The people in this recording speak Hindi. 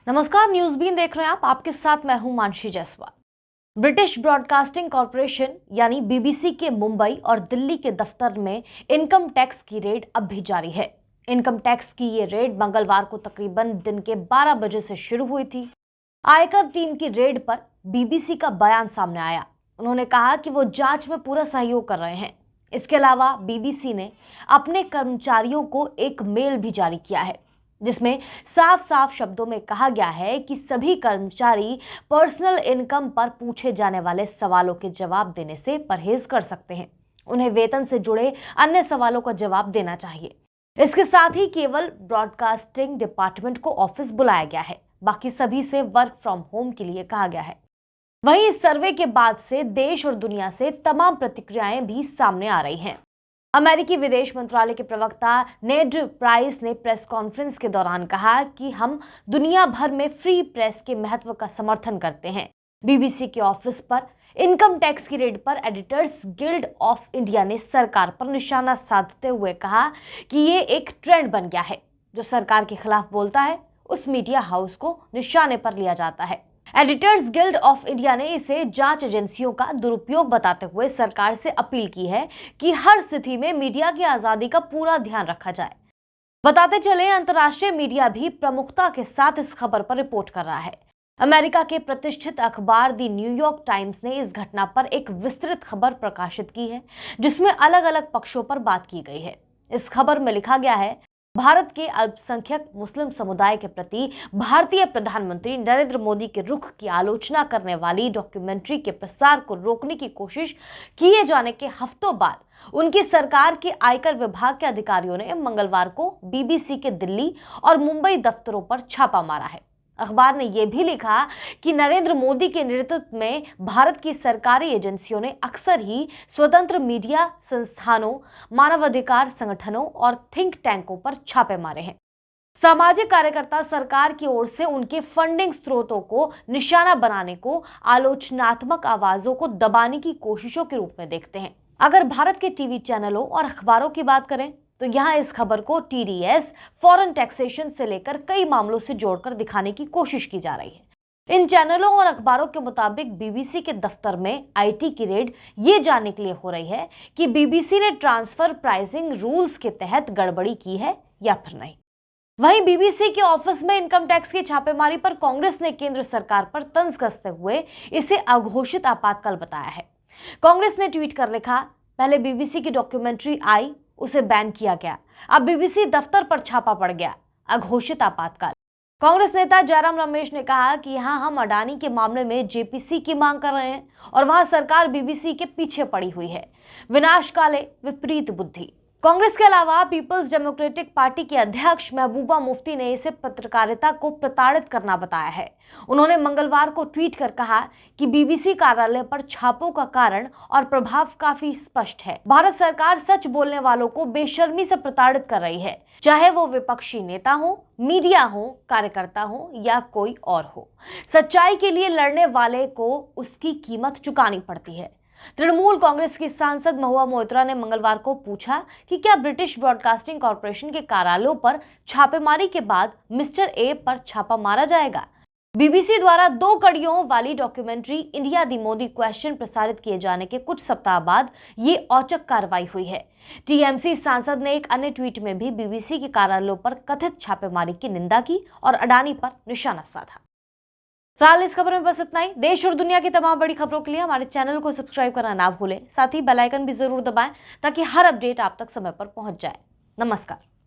नमस्कार, न्यूज बीन देख रहे हैं आप। आपके साथ मैं हूं Mansi Jaiswal. British broadcasting corporation यानी बीबीसी के मुंबई और दिल्ली के दफ्तर में इनकम टैक्स की रेड अब भी जारी है। इनकम टैक्स की ये रेड मंगलवार को तकरीबन दिन के 12 बजे से शुरू हुई थी। आयकर टीम की रेड पर बीबीसी का बयान सामने आया। उन्होंने कहा कि वो जांच में पूरा सहयोग कर रहे हैं। इसके अलावा बीबीसी ने अपने कर्मचारियों को एक मेल भी जारी किया है, जिसमें साफ साफ शब्दों में कहा गया है कि सभी कर्मचारी पर्सनल इनकम पर पूछे जाने वाले सवालों के जवाब देने से परहेज कर सकते हैं। उन्हें वेतन से जुड़े अन्य सवालों का जवाब देना चाहिए। इसके साथ ही केवल ब्रॉडकास्टिंग डिपार्टमेंट को ऑफिस बुलाया गया है, बाकी सभी से वर्क फ्रॉम होम के लिए कहा गया है। वहीं इस सर्वे के बाद से देश और दुनिया से तमाम प्रतिक्रियाएं भी सामने आ रही हैं। अमेरिकी विदेश मंत्रालय के प्रवक्ता नेड प्राइस ने प्रेस कॉन्फ्रेंस के दौरान कहा कि हम दुनिया भर में फ्री प्रेस के महत्व का समर्थन करते हैं। बीबीसी के ऑफिस पर इनकम टैक्स की रेड पर एडिटर्स गिल्ड ऑफ इंडिया ने सरकार पर निशाना साधते हुए कहा कि ये एक ट्रेंड बन गया है। जो सरकार के खिलाफ बोलता है उस मीडिया हाउस को निशाने पर लिया जाता है। एडिटर्स गिल्ड ऑफ इंडिया ने इसे जांच एजेंसियों का दुरुपयोग बताते हुए सरकार से अपील की है कि हर स्थिति में मीडिया की आजादी का पूरा ध्यान रखा जाए। बताते चले, अंतर्राष्ट्रीय मीडिया भी प्रमुखता के साथ इस खबर पर रिपोर्ट कर रहा है। अमेरिका के प्रतिष्ठित अखबार द न्यूयॉर्क टाइम्स ने इस घटना पर एक विस्तृत खबर प्रकाशित की है, जिसमें अलग अलग पक्षों पर बात की गई है। इस खबर में लिखा गया है, भारत के अल्पसंख्यक मुस्लिम समुदाय के प्रति भारतीय प्रधानमंत्री नरेंद्र मोदी के रुख की आलोचना करने वाली डॉक्यूमेंट्री के प्रसार को रोकने की कोशिश किए जाने के हफ्तों बाद उनकी सरकार के आयकर विभाग के अधिकारियों ने मंगलवार को बीबीसी के दिल्ली और मुंबई दफ्तरों पर छापा मारा है। अखबार ने यह भी लिखा कि नरेंद्र मोदी के नेतृत्व में भारत की सरकारी एजेंसियों ने अक्सर ही स्वतंत्र मीडिया संस्थानों, मानवाधिकार संगठनों और थिंक टैंकों पर छापे मारे हैं। सामाजिक कार्यकर्ता सरकार की ओर से उनके फंडिंग स्रोतों को निशाना बनाने को आलोचनात्मक आवाजों को दबाने की कोशिशों के रूप में देखते हैं। अगर भारत के टीवी चैनलों और अखबारों की बात करें तो यहाँ इस खबर को टीडीएस, फॉरेन टैक्सेशन से लेकर कई मामलों से जोड़कर दिखाने की कोशिश की जा रही है। इन चैनलों और अखबारों के मुताबिक बीबीसी के दफ्तर में आईटी की रेड ये जानने के लिए हो रही है कि बीबीसी ने ट्रांसफर प्राइसिंग रूल्स के तहत गड़बड़ी की है या फिर नहीं। वहीं बीबीसी के ऑफिस में इनकम टैक्स की छापेमारी पर कांग्रेस ने केंद्र सरकार पर तंज कसते हुए इसे अघोषित आपातकाल बताया है। कांग्रेस ने ट्वीट कर लिखा, पहले बीबीसी की डॉक्यूमेंट्री आई, उसे बैन किया गया, अब बीबीसी दफ्तर पर छापा पड़ गया, अघोषित आपातकाल। कांग्रेस नेता जयराम रमेश ने कहा कि यहां हम अडानी के मामले में जेपीसी की मांग कर रहे हैं और वहां सरकार बीबीसी के पीछे पड़ी हुई है। विनाशकाले विपरीत बुद्धि। कांग्रेस के अलावा पीपल्स डेमोक्रेटिक पार्टी के अध्यक्ष महबूबा मुफ्ती ने इसे पत्रकारिता को प्रताड़ित करना बताया है। उन्होंने मंगलवार को ट्वीट कर कहा कि बीबीसी कार्यालय पर छापों का कारण और प्रभाव काफी स्पष्ट है। भारत सरकार सच बोलने वालों को बेशर्मी से प्रताड़ित कर रही है, चाहे वो विपक्षी नेता हो, मीडिया हो, कार्यकर्ता हो या कोई और हो। सच्चाई के लिए लड़ने वाले को उसकी कीमत चुकानी पड़ती है। तृणमूल कांग्रेस की सांसद महुआ मोइत्रा ने मंगलवार को पूछा कि क्या ब्रिटिश ब्रॉडकास्टिंग कॉरपोरेशन के कार्यालयों पर छापेमारी के बाद मिस्टर ए पर छापा मारा जाएगा। बीबीसी द्वारा 2 कड़ियों वाली डॉक्यूमेंट्री इंडिया दी मोदी क्वेश्चन प्रसारित किए जाने के कुछ सप्ताह बाद ये औचक कार्रवाई हुई है। टीएमसी सांसद ने एक अन्य ट्वीट में भी बीबीसी के कार्यालयों पर कथित छापेमारी की निंदा की और अडानी पर निशाना साधा। फिलहाल इस खबर में बस इतना ही। देश और दुनिया की तमाम बड़ी खबरों के लिए हमारे चैनल को सब्सक्राइब करना ना भूलें। साथ ही बेल आइकन भी जरूर दबाएं ताकि हर अपडेट आप तक समय पर पहुंच जाए। नमस्कार।